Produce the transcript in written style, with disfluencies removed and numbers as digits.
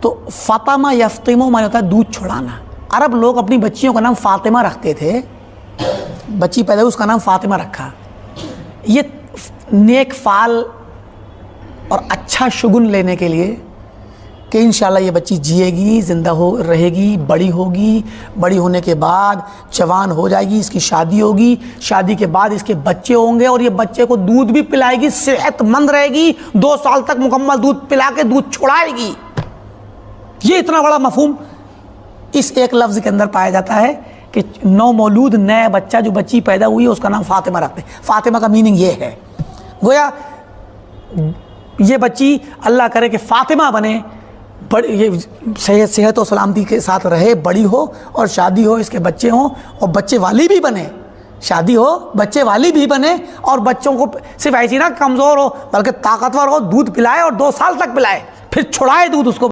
तो फ़ातिमा यफ़्तिमु माने होता है दूध छुड़ाना। अरब लोग अपनी बच्चियों का नाम फ़ातिमा रखते थे, बच्ची पैदा हुई उसका नाम फ़ातिमा रखा। ये नेक फ़ाल और अच्छा शुगुन लेने के लिए कि इंशाल्लाह ये बच्ची जिएगी, ज़िंदा हो रहेगी, बड़ी होगी, बड़ी होने के बाद जवान हो जाएगी, इसकी शादी होगी, शादी के बाद इसके बच्चे होंगे और ये बच्चे को दूध भी पिलाएगी, सेहतमंद रहेगी, 2 साल तक मुकम्मल दूध पिला के दूध छुड़ाएगी। ये इतना बड़ा मफहूम इस एक लफ्ज़ के अंदर पाया जाता है कि नौमौलूद नया बच्चा, जो बच्ची पैदा हुई है उसका नाम फ़ातिमा रखते हैं। फ़ातिमा का मीनिंग ये है, गोया ये बच्ची अल्लाह करे कि फ़ातिमा बने, ये सेहत और सलामती के साथ रहे, बड़ी हो और शादी हो, इसके बच्चे हों और बच्चे वाली भी बने, शादी हो बच्चे वाली भी बने और बच्चों को सिर्फ ऐसी ना कमज़ोर हो बल्कि ताकतवर हो, दूध पिलाए और 2 साल तक पिलाए, फिर छुड़ाए दूध उसको।